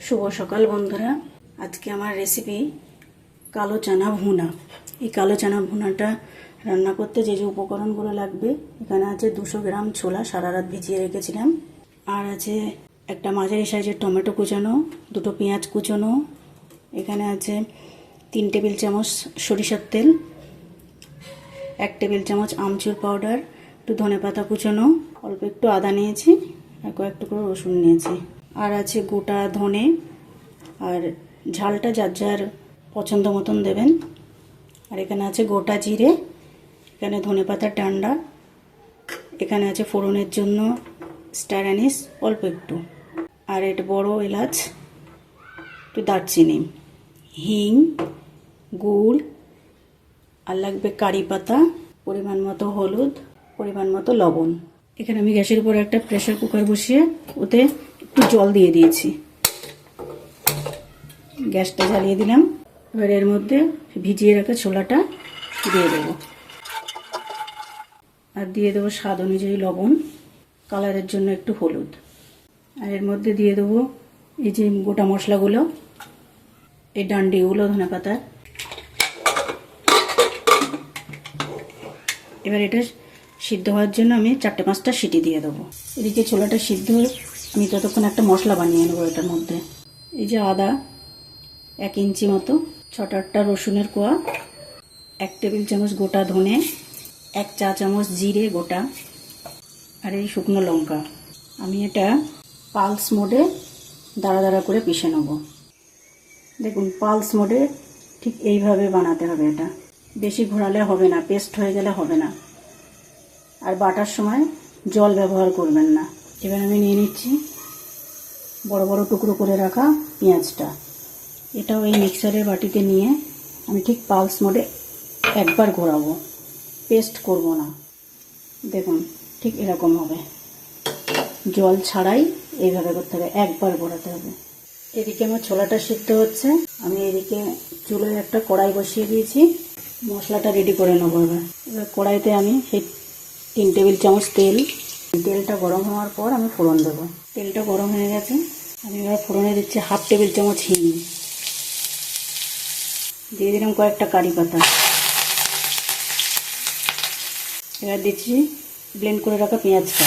শুভ সকাল বন্ধুরা। আজকে আমার রেসিপি কালো চানা ভুনা। এই কালো চানা ভুনাটা রান্না করতে যে যে উপকরণগুলো লাগবে, এখানে আছে 200 গ্রাম ছোলা সারা রাত ভিজিয়ে রেখেছিলাম, আর আছে একটা মাঝারি সাইজের টমেটো কুচানো, 2টো পেঁয়াজ কুচানো, এখানে আছে 3 টেবিল চামচ সরিষার তেল, 1 টেবিল চামচ আমচুর পাউডার, একটু ধনেপাতা কুচানো, অল্প একটু আদা নিয়েছি, আর কয়েক টুকরো রসুন নিয়েছি, আর আছে গোটা ধনে, আর ঝালটা যার যার পছন্দ মতন দেবেন। আর এখানে আছে গোটা জিরে, এখানে ধনেপাতার ডান্ডা, এখানে আছে ফোড়নের জন্য স্টার অ্যানিস অল্প একটু, আর এটা বড় এলাচ, একটু দারচিনি, হিং, গুড়, আর লাগবে কারি পাতা, পরিমাণ মতো হলুদ, পরিমাণ মতো লবণ। এখানে আমি গ্যাসের উপর একটা প্রেসার কুকার বসিয়ে ওতে একটু জল দিয়ে দিয়েছি, গ্যাসটা জ্বালিয়ে দিলাম। এবার এর মধ্যে ভিজিয়ে রাখা ছোলাটা দিয়ে দেবো, আর দিয়ে দেবো স্বাদ অনুযায়ী লবণ, কালারের জন্য একটু হলুদ, আর এর মধ্যে দিয়ে দেবো এই যে গোটা মশলাগুলো, এই ডান্ডিগুলো ধনেপাতা। এবার এটা সিদ্ধ হওয়ার জন্য আমি 4-5টা সিটি দিয়ে দেবো। এদিকে ছোলাটা সিদ্ধ হয়ে আমি ততক্ষণ একটা মশলা বানিয়ে নেবো এটার মধ্যে। এই যে আদা 1 ইঞ্চি মতো, 6-8টা রসুনের কোয়া, 1 টেবিল চামচ গোটা ধনে, 1 চা চামচ জিরে গোটা, আর এই শুকনো লঙ্কা। আমি এটা পালস মোডে দাঁড়া দাঁড়া করে পিষে নেব। দেখুন, পালস মোডে ঠিক এইভাবে বানাতে হবে। এটা বেশি ঘোরালে হবে না, পেস্ট হয়ে গেলে হবে না, আর বাটার সময় জল ব্যবহার করবেন না। এবার আমি নিয়ে নিচ্ছি বড় বড় টুকরো করে রাখা পেঁয়াজটা, এটাও এই মিক্সারের বাটিতে নিয়ে আমি ঠিক পালস মোডে একবার ঘোরাবো, পেস্ট করব না। দেখুন ঠিক এরকম হবে, জল ছাড়াই এইভাবে করতে হবে, একবার ঘোরাতে হবে। এদিকে আমার ছোলাটা সিদ্ধ হচ্ছে, আমি এদিকে চুলোয় একটা কড়াই বসিয়ে দিয়েছি, মশলাটা রেডি করে নেবো। এবার কড়াইতে আমি সেই 3 টেবিল চামচ তেল, তেলটা গরম হওয়ার পর আমি ফোড়ন দেবো। তেলটা গরম হয়ে গেছে, আমি এবার ফোড়নে দিচ্ছি 1/2 টেবিল চামচ হিং, দিয়ে দিলাম কয়েকটা কারি পাতা, এবার দিচ্ছি ব্লেন্ড করে রাখা পেঁয়াজটা।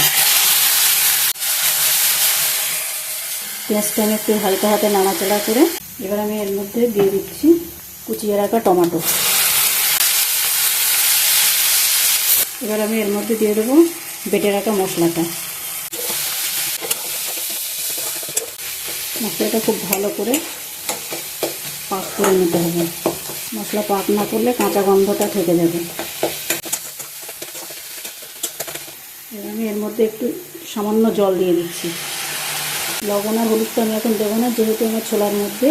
পেঁয়াজটা আমি একটু হালকা হাতে নাড়াচাড়া করে এবার আমি এর মধ্যে দিয়ে দিচ্ছি কুচিয়ে রাখা টমেটো। এবার আমি এর মধ্যে দিয়ে দেবো বেটে রাখা মশলাটা। মশলাটা খুব ভালো করে পাক করে নিতে হবে, মশলা পাক না করলে কাঁচা গন্ধটা থেকে যাবে। এবার আমি এর মধ্যে একটু সামান্য জল দিয়ে দিচ্ছি। লবণ আর হলুদটা আমি এখন দেবো না, যেহেতু আমার ছোলার মধ্যে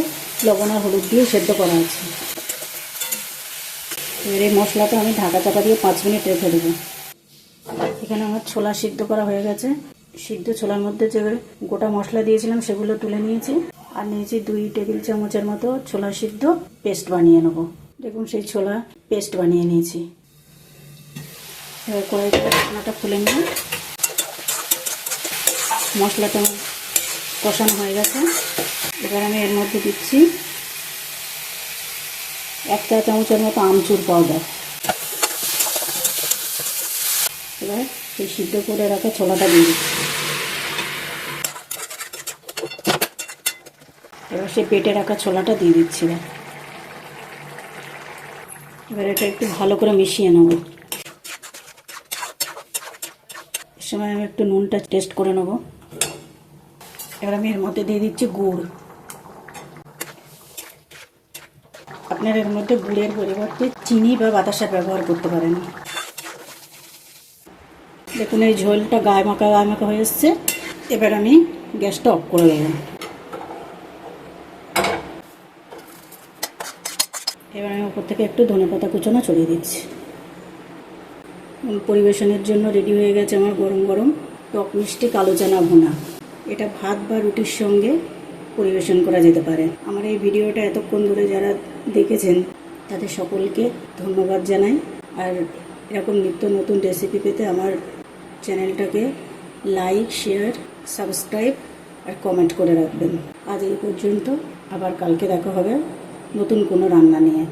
লবণ আর হলুদ দিয়ে সেদ্ধ করা আছে। এবার এই মশলাটা আমি ঢাকা চাপা দিয়ে 5 মিনিট রেখে দেবো। এখানে আমার ছোলা সিদ্ধ করা হয়ে গেছে। সিদ্ধ ছোলার মধ্যে যে গোটা মশলা দিয়েছিলাম সেগুলো তুলে নিয়েছি, আর নিয়েছি 2 টেবিল চামচের মতো ছোলা সিদ্ধ পেস্ট বানিয়ে নেবো। দেখুন সেই ছোলা পেস্ট বানিয়ে নিয়েছি। এবার কড়াইতে ঢাকনাটা খুলে নিয়ে মশলাটা কষানো হয়ে গেছে। এবার আমি এর মধ্যে দিচ্ছি 1 চা চামচের মতো আমচুর পাউডার। এবার সেই সিদ্ধ করে রাখা ছোলাটা দিয়ে দিচ্ছি। এবার সেই পেটে রাখা ছোলাটা দিয়ে দিচ্ছি। এবার এটা একটু ভালো করে মিশিয়ে নেব। এর সময় আমি একটু নুনটা টেস্ট করে নেব। এবার আমি এর মধ্যে দিয়ে দিচ্ছি গুড়। আপনারা এর মধ্যে গুড়ের পরিবর্তে চিনি বা বাতাসা ব্যবহার করতে পারেন। দেখুন এই ঝোলটা গায়ে মাখা হয়ে এসছে। এবার আমি গ্যাসটা অফ করে দেবো। এবার আমি উপর থেকে একটু ধনেপাতা কুচানো ছড়িয়ে দিচ্ছি। পরিবেশনের জন্য রেডি হয়ে গেছে আমার গরম গরম টক মিষ্টি কালো চানা ভুনা। এটা ভাত বা রুটির সঙ্গে পরিবেশন করা যেতে পারে। আমার এই ভিডিওটা এতক্ষণ ধরে যারা দেখেছেন তাদের সকলকে ধন্যবাদ জানাই। আর এরকম নিত্য নতুন রেসিপি পেতে আমার চ্যানেলটাকে লাইক, শেয়ার, সাবস্ক্রাইব আর আর কমেন্ট করে রাখবেন। আজ এই পর্যন্ত, আবার কালকে দেখা হবে নতুন কোনো রান্না নিয়ে।